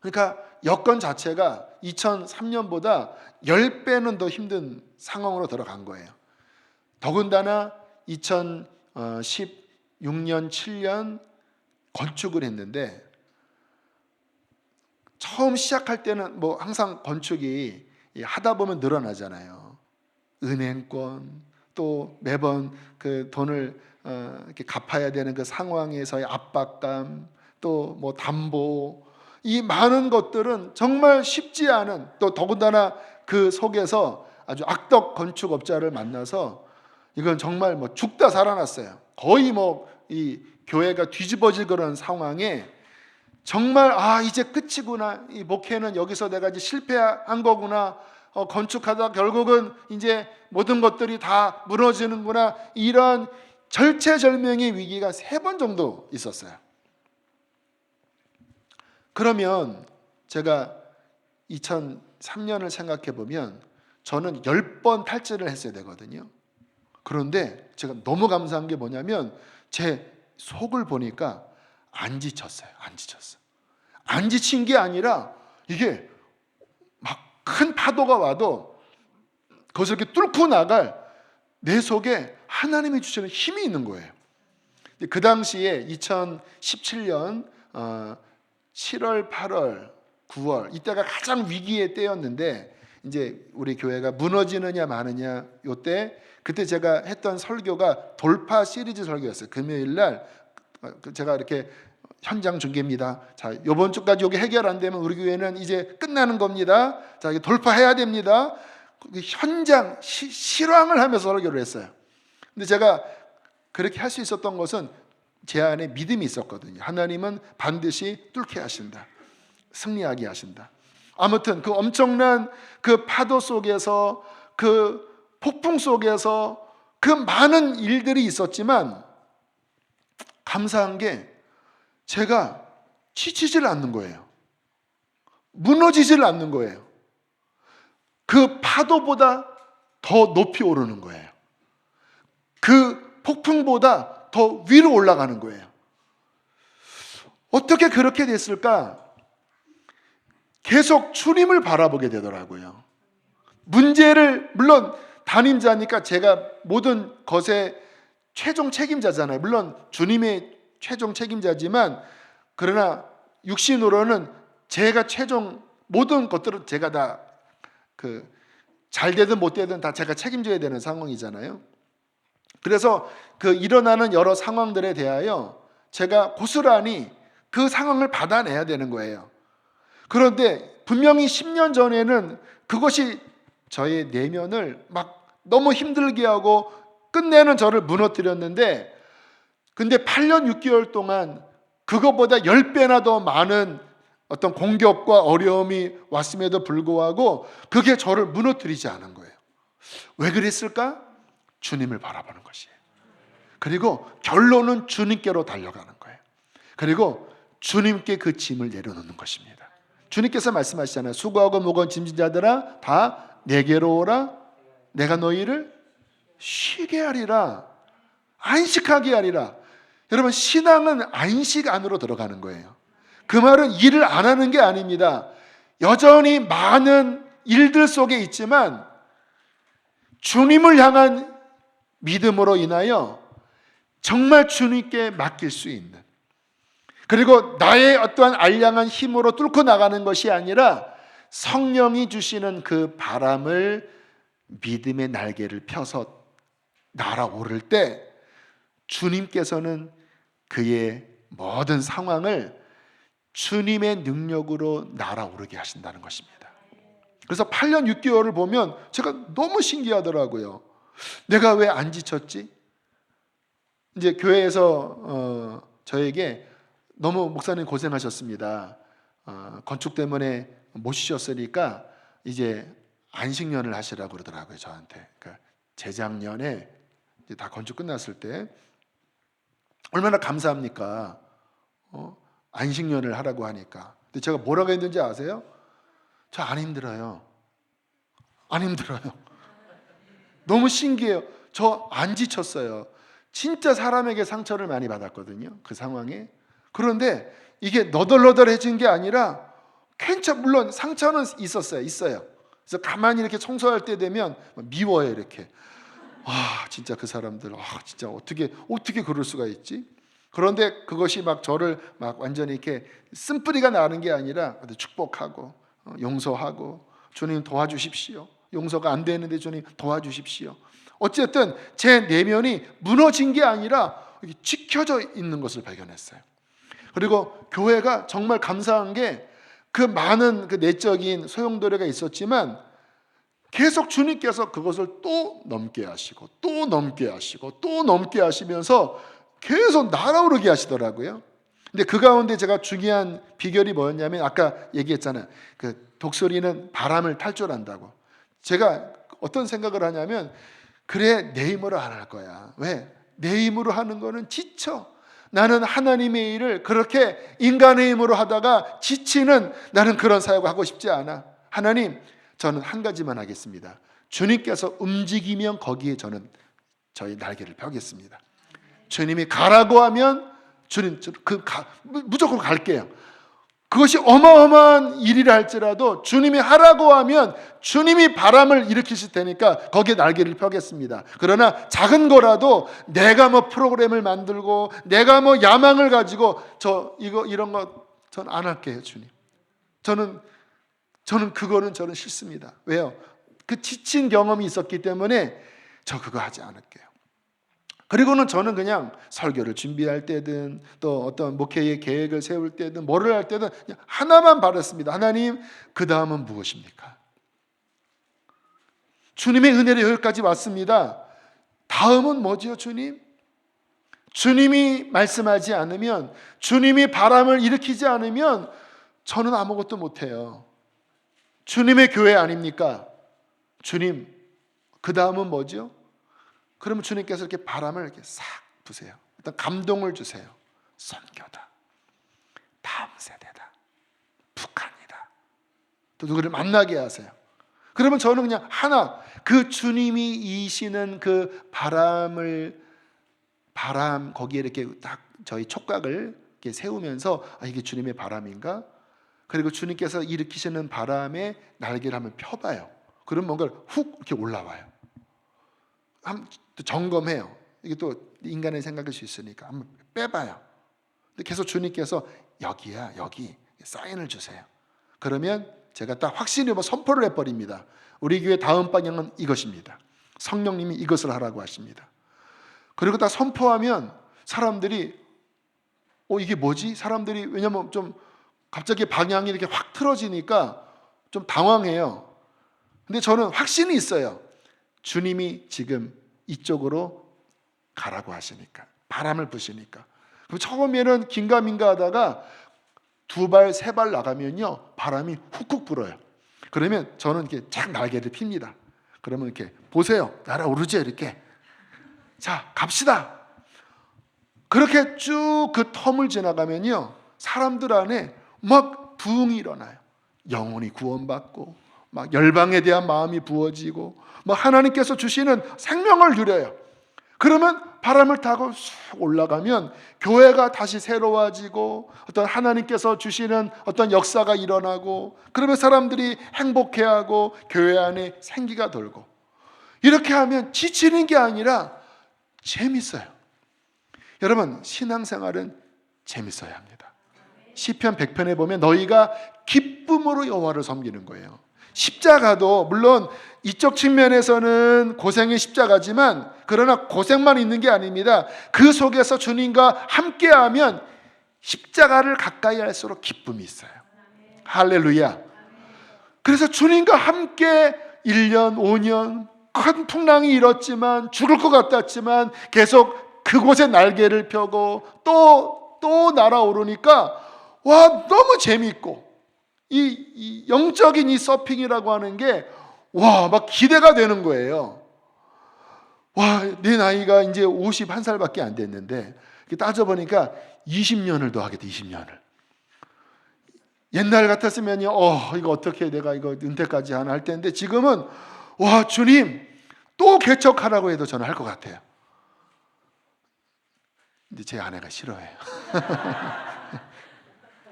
Speaker 1: 그러니까 여건 자체가 2003년보다 10배는 더 힘든 상황으로 들어간 거예요. 더군다나 2016년, 7년 건축을 했는데, 처음 시작할 때는 뭐 항상 건축이 하다 보면 늘어나잖아요. 은행권, 또 매번 그 돈을 이렇게 갚아야 되는 그 상황에서의 압박감, 또 뭐 담보, 이 많은 것들은 정말 쉽지 않은, 또 더군다나 그 속에서 아주 악덕 건축업자를 만나서 이건 정말 뭐 죽다 살아났어요. 거의 뭐 이 교회가 뒤집어질 그런 상황에 정말 이제 끝이구나, 이 목회는 여기서 내가 이제 실패한 거구나, 건축하다 결국은 이제 모든 것들이 다 무너지는구나, 이런 절체절명의 위기가 3번 정도 있었어요. 그러면 제가 2003년을 생각해 보면 저는 10번 탈주를 했어야 되거든요. 그런데 제가 너무 감사한 게 뭐냐면, 제 속을 보니까 안 지쳤어요. 안 지친 게 아니라 이게 막 큰 파도가 와도 그것을 이렇게 뚫고 나갈 내 속에 하나님이 주시는 힘이 있는 거예요. 그 당시에 2017년 7월, 8월, 9월 이때가 가장 위기의 때였는데, 이제 우리 교회가 무너지느냐 마느냐 요때, 그때 제가 했던 설교가 돌파 시리즈 설교였어요. 금요일 날 제가 이렇게 현장 중계입니다. 자, 이번 주까지 여기 해결 안 되면 우리 교회는 이제 끝나는 겁니다. 자, 돌파해야 됩니다. 현장 실황을 하면서 설교를 했어요. 근데 제가 그렇게 할 수 있었던 것은 제 안에 믿음이 있었거든요. 하나님은 반드시 뚫게 하신다, 승리하게 하신다. 아무튼 그 엄청난 그 파도 속에서, 그 폭풍 속에서 그 많은 일들이 있었지만 감사한 게 제가 지치질 않는 거예요. 무너지질 않는 거예요. 그 파도보다 더 높이 오르는 거예요. 그 폭풍보다 더 위로 올라가는 거예요. 어떻게 그렇게 됐을까? 계속 주님을 바라보게 되더라고요. 문제를, 물론 담임자니까 제가 모든 것의 최종 책임자잖아요. 물론 주님의 최종 책임자지만, 그러나 육신으로는 제가 최종 모든 것들을 제가 다 잘 되든 못 되든 다 제가 책임져야 되는 상황이잖아요. 그래서 그 일어나는 여러 상황들에 대하여 제가 고스란히 그 상황을 받아내야 되는 거예요. 그런데 분명히 10년 전에는 그것이 저의 내면을 막 너무 힘들게 하고 끝내는 저를 무너뜨렸는데, 근데 8년 6개월 동안 그것보다 10배나 더 많은 어떤 공격과 어려움이 왔음에도 불구하고 그게 저를 무너뜨리지 않은 거예요. 왜 그랬을까? 주님을 바라보는 것이에요. 그리고 결론은 주님께로 달려가는 거예요. 그리고 주님께 그 짐을 내려놓는 것입니다. 주님께서 말씀하시잖아요. 수고하고 무거운 짐진 자들아 다 내게로 오라. 내가 너희를 쉬게 하리라. 안식하게 하리라. 여러분, 신앙은 안식 안으로 들어가는 거예요. 그 말은 일을 안 하는 게 아닙니다. 여전히 많은 일들 속에 있지만 주님을 향한 믿음으로 인하여 정말 주님께 맡길 수 있는, 그리고 나의 어떠한 알량한 힘으로 뚫고 나가는 것이 아니라 성령이 주시는 그 바람을 믿음의 날개를 펴서 날아오를 때 주님께서는 그의 모든 상황을 주님의 능력으로 날아오르게 하신다는 것입니다. 그래서 8년 6개월을 보면 제가 너무 신기하더라고요. 내가 왜 안 지쳤지? 이제 교회에서 저에게 너무 목사님 고생하셨습니다. 건축 때문에 못 쉬셨으니까 이제 안식년을 하시라고 그러더라고요, 저한테. 그러니까 재작년에 이제 다 건축 끝났을 때 얼마나 감사합니까? 안식년을 하라고 하니까. 근데 제가 뭐라고 했는지 아세요? 저 안 힘들어요. 안 힘들어요. 너무 신기해요. 저 안 지쳤어요. 진짜 사람에게 상처를 많이 받았거든요, 그 상황에. 그런데 이게 너덜너덜해진 게 아니라 물론 상처는 있어요. 그래서 가만히 이렇게 청소할 때 되면 미워요, 이렇게. 진짜 그 사람들, 진짜 어떻게 그럴 수가 있지? 그런데 그것이 막 저를 막 완전히 이렇게 쓴뿌리가 나는 게 아니라 축복하고 용서하고, 주님 도와주십시오. 용서가 안 되는데 주님 도와주십시오. 어쨌든 제 내면이 무너진 게 아니라 지켜져 있는 것을 발견했어요. 그리고 교회가 정말 감사한 게 그 많은 그 내적인 소용돌이가 있었지만 계속 주님께서 그것을 또 넘게 하시고 또 넘게 하시고 또 넘게 하시면서 계속 날아오르게 하시더라고요. 근데 그 가운데 제가 중요한 비결이 뭐였냐면, 아까 얘기했잖아요. 그 독수리는 바람을 탈출한다고. 제가 어떤 생각을 하냐면, 그래, 내 힘으로 안 할 거야. 왜? 내 힘으로 하는 거는 지쳐. 나는 하나님의 일을 그렇게 인간의 힘으로 하다가 지치는, 나는 그런 사역을 하고 싶지 않아. 하나님, 저는 한 가지만 하겠습니다. 주님께서 움직이면 거기에 저는 저희 날개를 펴겠습니다. 주님이 가라고 하면 주님 무조건 갈게요. 그것이 어마어마한 일이라 할지라도 주님이 하라고 하면 주님이 바람을 일으키실 테니까 거기에 날개를 펴겠습니다. 그러나 작은 거라도 내가 뭐 프로그램을 만들고 내가 뭐 야망을 가지고 이런 거 전 안 할게요, 주님. 저는 그거는 저는 싫습니다. 왜요? 그 지친 경험이 있었기 때문에 저 그거 하지 않을게요. 그리고는 저는 그냥 설교를 준비할 때든 또 어떤 목회의 계획을 세울 때든 뭐를 할 때든 그냥 하나만 바랐습니다. 하나님, 그 다음은 무엇입니까? 주님의 은혜로 여기까지 왔습니다. 다음은 뭐지요, 주님? 주님이 말씀하지 않으면, 주님이 바람을 일으키지 않으면 저는 아무것도 못해요. 주님의 교회 아닙니까? 주님, 그 다음은 뭐죠? 그러면 주님께서 이렇게 바람을 이렇게 싹 부세요. 일단 감동을 주세요. 선교다, 다음 세대다, 북한이다, 또 누구를 만나게 하세요. 그러면 저는 그냥 그 주님이 이시는 그 바람 거기에 이렇게 딱 저희 촉각을 이렇게 세우면서, 이게 주님의 바람인가? 그리고 주님께서 일으키시는 바람에 날개를 한번 펴봐요. 그럼 뭔가 훅 이렇게 올라와요. 한번 점검해요. 이게 또 인간의 생각일 수 있으니까 한번 빼봐요. 근데 계속 주님께서 여기야, 여기 사인을 주세요. 그러면 제가 딱 확실히 선포를 해버립니다. 우리 교회 다음 방향은 이것입니다. 성령님이 이것을 하라고 하십니다. 그리고 딱 선포하면 사람들이 이게 뭐지? 사람들이, 왜냐면 좀 갑자기 방향이 이렇게 확 틀어지니까 좀 당황해요. 근데 저는 확신이 있어요. 주님이 지금 이쪽으로 가라고 하시니까, 바람을 부시니까. 그럼 처음에는 긴가민가 하다가 2발, 3발 나가면요, 바람이 훅훅 불어요. 그러면 저는 이렇게 쫙 날개를 핍니다. 그러면 이렇게 보세요, 날아오르죠, 이렇게. 자, 갑시다. 그렇게 쭉 그 텀을 지나가면요, 사람들 안에 막 부흥이 일어나요. 영혼이 구원받고 막 열방에 대한 마음이 부어지고 막 하나님께서 주시는 생명을 누려요. 그러면 바람을 타고 쑥 올라가면 교회가 다시 새로워지고 어떤 하나님께서 주시는 어떤 역사가 일어나고, 그러면 사람들이 행복해하고 교회 안에 생기가 돌고, 이렇게 하면 지치는 게 아니라 재밌어요. 여러분, 신앙생활은 재밌어야 합니다. 시편 100편에 보면 너희가 기쁨으로 여호와를 섬기는 거예요. 십자가도 물론 이쪽 측면에서는 고생의 십자가지만, 그러나 고생만 있는 게 아닙니다. 그 속에서 주님과 함께하면 십자가를 가까이 할수록 기쁨이 있어요. 할렐루야. 그래서 주님과 함께 1년, 5년 큰 풍랑이 일었지만, 죽을 것 같았지만 계속 그곳에 날개를 펴고 또 날아오르니까 와, 너무 재미있고, 이 영적인 이 서핑이라고 하는 게 와, 막 기대가 되는 거예요. 와, 내 나이가 이제 51살밖에 안 됐는데 따져보니까 20년을 더 하겠다. 20년을. 옛날 같았으면요, 이거 어떻게 내가 이거 은퇴까지 하나 할 텐데, 지금은 와, 주님 또 개척하라고 해도 저는 할 것 같아요. 근데 제 아내가 싫어해요.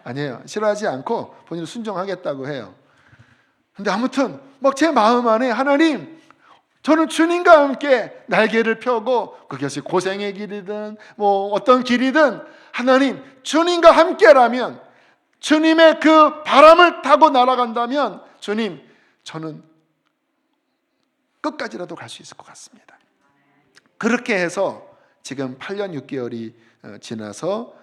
Speaker 1: 아니에요. 싫어하지 않고 본인은 순종하겠다고 해요. 근데 아무튼 막 제 마음 안에, 하나님, 저는 주님과 함께 날개를 펴고, 그것이 고생의 길이든 뭐 어떤 길이든, 하나님 주님과 함께라면, 주님의 그 바람을 타고 날아간다면, 주님, 저는 끝까지라도 갈 수 있을 것 같습니다. 그렇게 해서 지금 8년 6개월이 지나서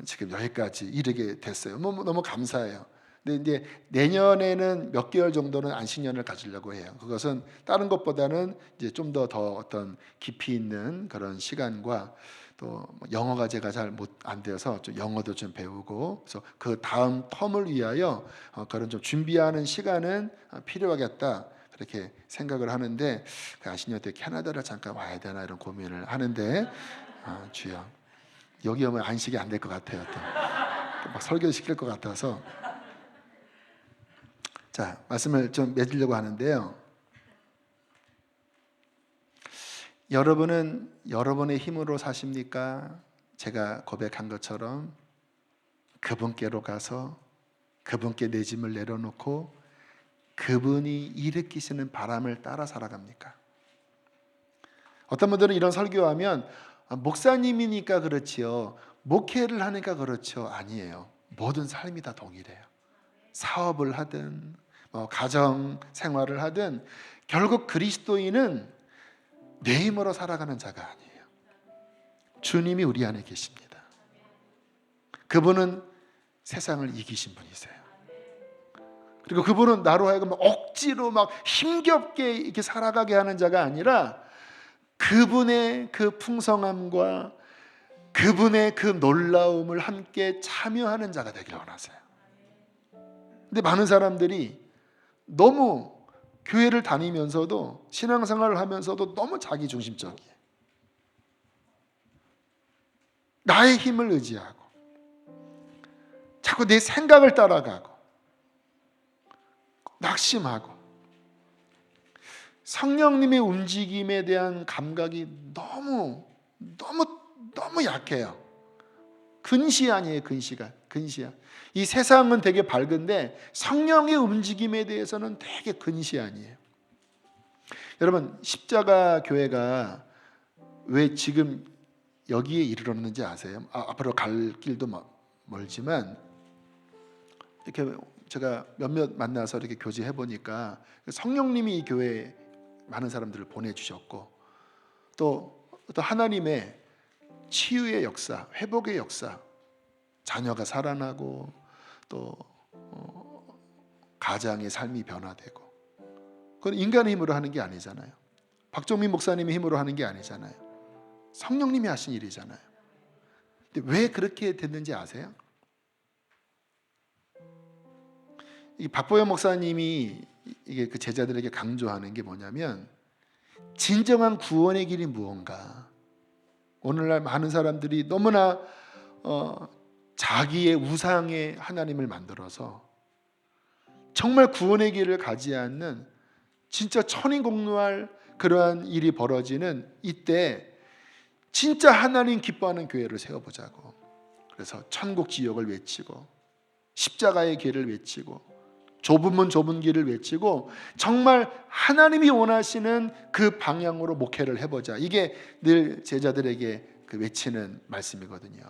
Speaker 1: 지금 여기까지 이르게 됐어요. 너무 감사해요. 근데 이제 내년에는 몇 개월 정도는 안식년을 가지려고 해요. 그것은 다른 것보다는 이제 좀 더 어떤 깊이 있는 그런 시간과, 또 영어가 제가 잘 안 되어서 좀 영어도 좀 배우고, 그래서 그 다음 텀을 위하여 그런 좀 준비하는 시간은 필요하겠다, 그렇게 생각을 하는데, 그 안식년 때 캐나다를 잠깐 와야 되나 이런 고민을 하는데, 주여, 여기 오면 안식이 안 될 것 같아요. 또 막 설교 시킬 것 같아서. 자, 말씀을 좀 맺으려고 하는데요. 여러분은 여러분의 힘으로 사십니까? 제가 고백한 것처럼 그분께로 가서 그분께 내 짐을 내려놓고 그분이 일으키시는 바람을 따라 살아갑니까? 어떤 분들은 이런 설교하면 목사님이니까 그렇지요, 목회를 하니까 그렇죠. 아니에요. 모든 삶이 다 동일해요. 사업을 하든 가정 생활을 하든 결국 그리스도인은 내 힘으로 살아가는 자가 아니에요. 주님이 우리 안에 계십니다. 그분은 세상을 이기신 분이세요. 그리고 그분은 나로 하여금 억지로 막 힘겹게 이렇게 살아가게 하는 자가 아니라, 그분의 그 풍성함과 그분의 그 놀라움을 함께 참여하는 자가 되기를 원하세요. 근데 많은 사람들이 너무 교회를 다니면서도, 신앙생활을 하면서도 너무 자기중심적이에요. 나의 힘을 의지하고 자꾸 내 생각을 따라가고 낙심하고, 성령님의 움직임에 대한 감각이 너무 약해요. 근시 아니에요. 근시야. 이 세상은 되게 밝은데 성령의 움직임에 대해서는 되게 근시 아니에요. 여러분, 십자가 교회가 왜 지금 여기에 이르렀는지 아세요? 앞으로 갈 길도 멀지만, 이렇게 제가 몇몇 만나서 이렇게 교제해 보니까 성령님이 이 교회에 많은 사람들을 보내주셨고, 또 하나님의 치유의 역사, 회복의 역사, 자녀가 살아나고 또 가장의 삶이 변화되고, 그건 인간의 힘으로 하는 게 아니잖아요. 박종민 목사님의 힘으로 하는 게 아니잖아요. 성령님이 하신 일이잖아요. 근데 왜 그렇게 됐는지 아세요? 이 박보영 목사님이 이게 그 제자들에게 강조하는 게 뭐냐면, 진정한 구원의 길이 무언가, 오늘날 많은 사람들이 너무나 자기의 우상의 하나님을 만들어서 정말 구원의 길을 가지 않는 진짜 천인공노할 그러한 일이 벌어지는 이때 진짜 하나님 기뻐하는 교회를 세워보자고. 그래서 천국 지역을 외치고 십자가의 길을 외치고 좁으면 좁은 길을 외치고 정말 하나님이 원하시는 그 방향으로 목회를 해보자. 이게 늘 제자들에게 그 외치는 말씀이거든요.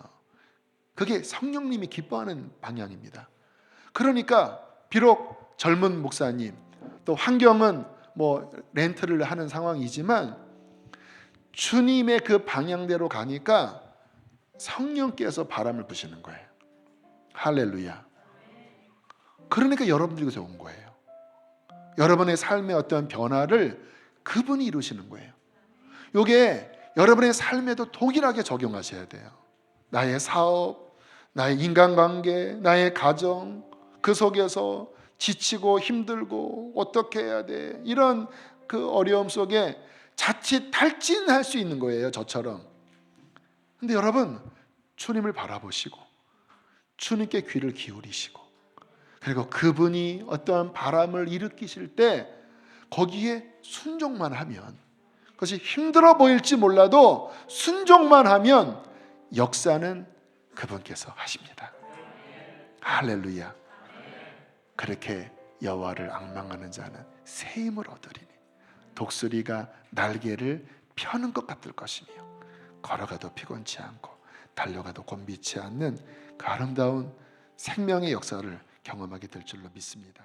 Speaker 1: 그게 성령님이 기뻐하는 방향입니다. 그러니까 비록 젊은 목사님 또 환경은 뭐 렌트를 하는 상황이지만 주님의 그 방향대로 가니까 성령께서 바람을 부시는 거예요. 할렐루야. 그러니까 여러분들에게서 온 거예요. 여러분의 삶의 어떤 변화를 그분이 이루시는 거예요. 이게 여러분의 삶에도 동일하게 적용하셔야 돼요. 나의 사업, 나의 인간관계, 나의 가정, 그 속에서 지치고 힘들고 어떻게 해야 돼, 이런 그 어려움 속에 자칫 탈진할 수 있는 거예요, 저처럼. 근데 여러분, 주님을 바라보시고 주님께 귀를 기울이시고 그리고 그분이 어떠한 바람을 일으키실 때 거기에 순종만 하면, 그것이 힘들어 보일지 몰라도 순종만 하면 역사는 그분께서 하십니다. 할렐루야. 그렇게 여호와를 앙망하는 자는 새 힘을 얻으리니 독수리가 날개를 펴는 것 같을 것이며 걸어가도 피곤치 않고 달려가도 곤비치 않는 그 아름다운 생명의 역사를 경험하게 될 줄로 믿습니다.